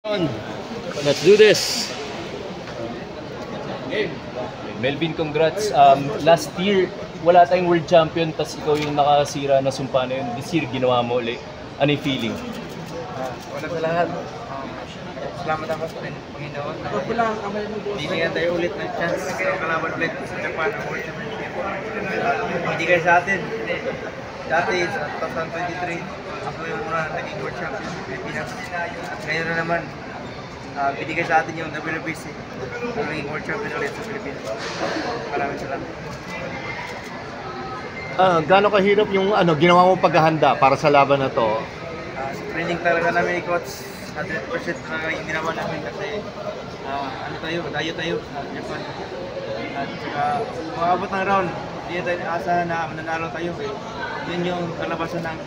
Let's do this. Melvin, congrats. Last year, wala tayong world champion, tapos ikaw yung nakasira na sumpa na yun. This year, ginawa mo ulit. Ano yung feeling? Una sa lahat, salamat ako sa Panginoon na binigyan tayo ulit ng chance sa kalaban ulit sa Japan World Championship. Binigay sa atin. Dati sa 2023, ako yung una naging World Champion sa Pilipinas. At ngayon na naman, binigay sa atin yung WBC, naging World Champion ulit sa Pilipinas. Maraming salamat. Gaano kahirap yung ginawa mo paghahanda para sa laban na to? Sa training talaga namin ni Coach, 100% talaga yung ginawa namin kasi dayo tayo sa Japan. At saka umabot ng round, hindi tayo aasahan na mananalo tayo. Yun yung kalabasan ng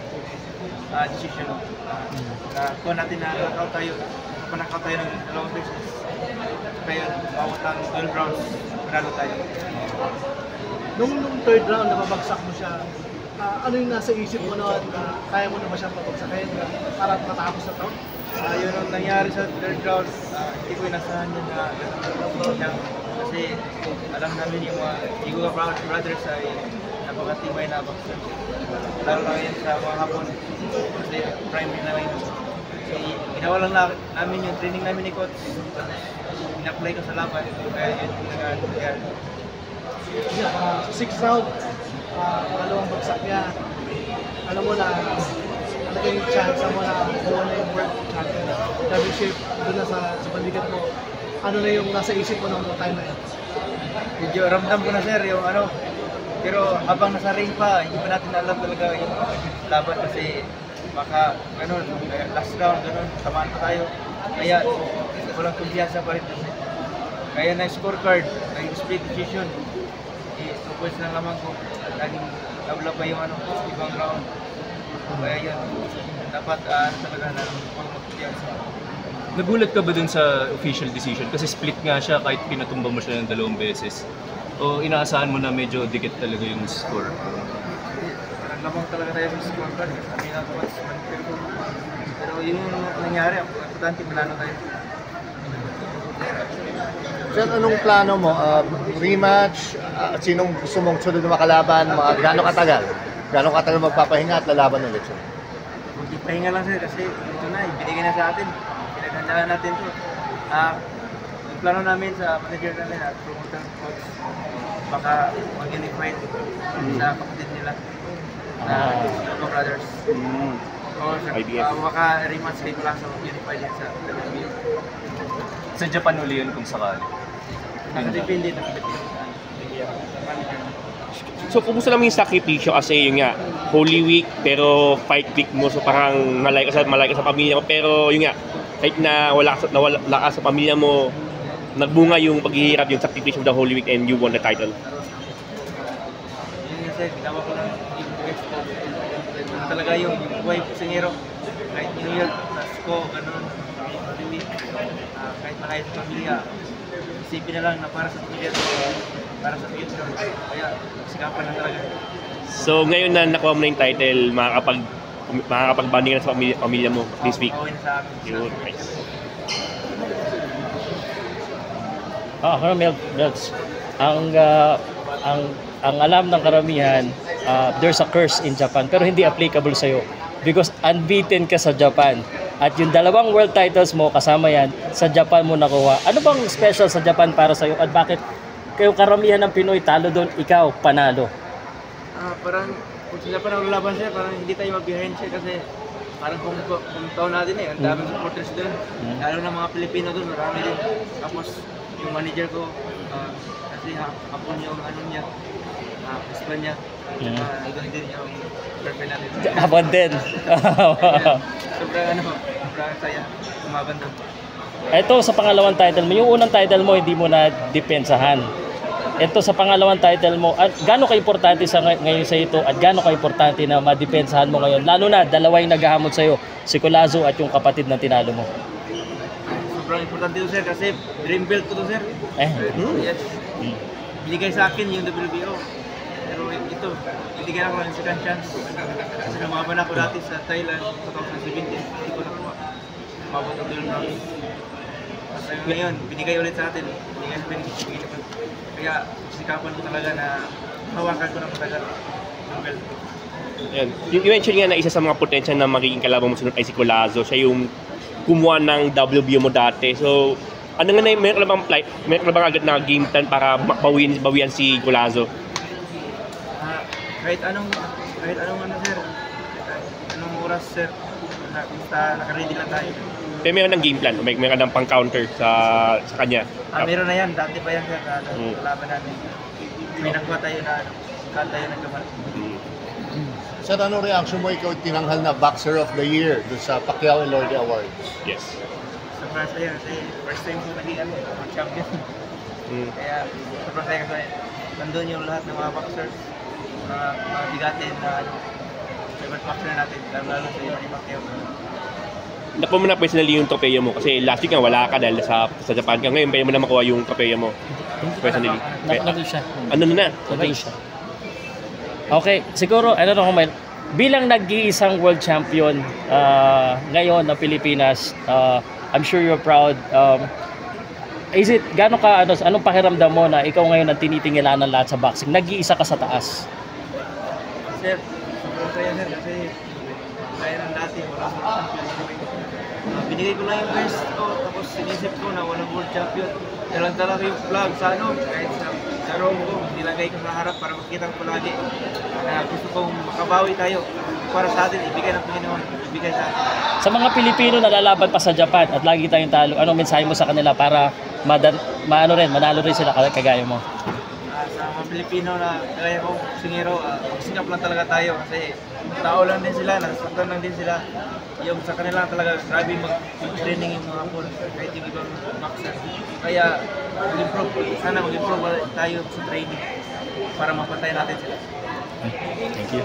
decision. Kung natin na knockout tayo, panakaw tayo ng dalawang beses. Kaya bawat ang 12 rounds, manalo tayo. Nung third round, nababagsak mo siya, ano yung nasa isip mo noon? Kaya mo na ba siyang pabagsakin para matapos na to? Yun ang nangyari sa third round, hindi ko inasahan yun na siya. Kasi alam namin yung mga Iguga Brothers ay napakatibay na boxer. Lalo lang yan sa mga hapon, kasi prime na ngayon. So, ginawa lang namin yung training namin ni Coach, in-apply ko sa laban, kaya yun yung nangyari. Sa 6th round, pangalawang bagsak niya, alam mo na, talagang yung chance mo na kuha na yung World Championship doon na sa bandigat mo. Ano na yung nasa isip mo nung time na yun? Medyo ramdam ko na sir yung pero habang nasa ring pa, hindi pa natin alam talaga yung laban kasi baka last round, tamaan pa tayo. Kaya walang kumpiyansa pa rin kasi. Kaya na scorecard, nag-split decision. 2 points na lamang ko. Laging tabla pa yung ibang round. Kaya yun, dapat talaga na magkumpiyansa. Nagulat ka ba dun sa official decision? Kasi split nga siya kahit pinatumba mo siya ng 2 beses. O inaasahan mo na medyo dikit talaga yung score? Parang lamang talaga tayo sa scorecard. Sabi na ito mas manipir. Pero yun yung nangyari. Ang importante, manalo tayo. Sir, anong plano mo? Rematch? Sinong gusto mong sunod na makalaban? Gaano katagal? Gaano katagal magpapahinga at lalaban ulit siya? Magpahinga lang sir kasi ito na, ibinigay na sa atin. Pinaghandaan natin ito. Yung plano namin sa manager namin at promoter coach, baka mag-unify sa kapatid nila na Iguga Brothers. O baka rematch kayo lang sa mag-unify din sa WWE. Sa Japan uli yun kung sakali. Nakadepende ng Pilipinas. So, kumusta naman yung sakripisyo kasi yun nga, Holy Week, pero fight week mo, so parang malay ka sa pamilya mo, pero yun nga, kahit na wala ka sa pamilya mo, nagbunga yung paghihirap, yung sakripisyo of the Holy Week and you won the title. Yun nga sir, ginawa ko lang yung best ko. Talaga yung buhay ko singero, kahit New Year, Pasko, ganun, Holy Week, kahit malayo sa pamilya, isipin na lang na para sa pamilya to, para sa future. Kaya, sikapan na talaga. So, ngayon na nakuha mo na yung title, makakapag-banding na sa pamilya mo this week. Pauwi na sa amin. Yun, nice. Melts. Ang alam ng karamihan, there's a curse in Japan pero hindi applicable sa'yo because unbeaten ka sa Japan. At yung 2 world titles mo, kasama yan, sa Japan mo nakuha. Ano bang special sa Japan para sa'yo at bakit kayo karamihan ng Pinoy talo doon, ikaw panalo? Parang kung sila pa naglalaban siya, parang hindi tayo mag-behind siya kasi parang kung taon natin ang daming supporters doon. Lalo na mga Pilipino doon, marami din. Tapos yung manager ko, kasi hapon yung niya, husband niya. Doon din yung girlfriend natin. Hapon din. Sobrang saya, tumaban doon. Ito sa pangalawang title mo, yung unang title mo hindi mo na depensahan. Ito sa pangalawang title mo, at gaano ka-importante ngayon sa ito at gaano ka-importante na madepensahan mo ngayon? Lalo na, 2 yung naghahamon sa'yo, si Colazo at yung kapatid ng tinalo mo. Sobrang importante ito sir kasi dream belt ko to sir. Yes. Binigay sa akin yung WBO. Pero ito, binigyan ako ng second chance. Kasi lumaban ako dati sa Thailand 2017, hindi ko nakuha. Mabot ang 12 rounds. ngayon, binigay ulit sa atin. Kaya sikapan ko talaga na hawakan ko ng matagal ng belt. Yan. You mentioned nga na isa sa mga potential na magiging kalaban mo sunod ay si Collazo. Siya yung kumuha ng WBO mo dati. So, ano nga na yung meron ka bang agad na game plan para bawian si Collazo? Kahit anong ano sir, anong oras sir, basta nakaready lang tayo. Pero meron ng game plan, meron ka ng pang-counter sa kanya. Meron na yan, dati pa yan sir, laban natin. May nakuha tayo na tayo nagkamal. Sir, anong reaction mo ikaw tinanghal na Boxer of the Year doon sa Pacquiao Elordi Awards? Yes. Sobrang saya kasi first time ko naging champion. Kaya sobrang saya kasi nandun yung lahat ng mga boxers, mga bigatin na favorite boxer natin, lalo sa Manny Pacquiao. Nakuha mo na personally yung tropeya mo kasi last week nga wala ka dahil sa Japan ka. Ngayon, pwede mo na makuha yung tropeya mo personally. Nandun siya. Ano na? Nandun siya. Okay, siguro, bilang nag-iisang world champion ngayon ng Pilipinas, I'm sure you're proud. Anong pakiramdam mo na ikaw ngayon ang tinitingilan ng lahat sa boxing? Nag-iisa ka sa taas. Sir, sobrang saya sir kasi kaya ng dati, walang world champion. Binigay ko lang yung best ko, tapos sinisip ko na walang world champion. Dalang talaga yung flag sa kahit sa room ko, nilagay ko sa harap para makita ko lagi na gusto kong makabawi tayo. Para sa atin, ibigay ng Panginoon, ibigay sa atin. Sa mga Pilipino na lalaban pa sa Japan at lagi tayong talo, anong mensahe mo sa kanila para manalo rin sila kagaya mo? Sa mga Pilipino na kagaya ko, singero, magsingap lang talaga tayo kasi tao lang din sila, nasasaktan lang din sila. Yung sa kanila talaga, grabe mag-training yung mga pool, kahit yung ibang boxer. Kaya sana mag-improve tayo sa training para mapantay natin sila. Thank you.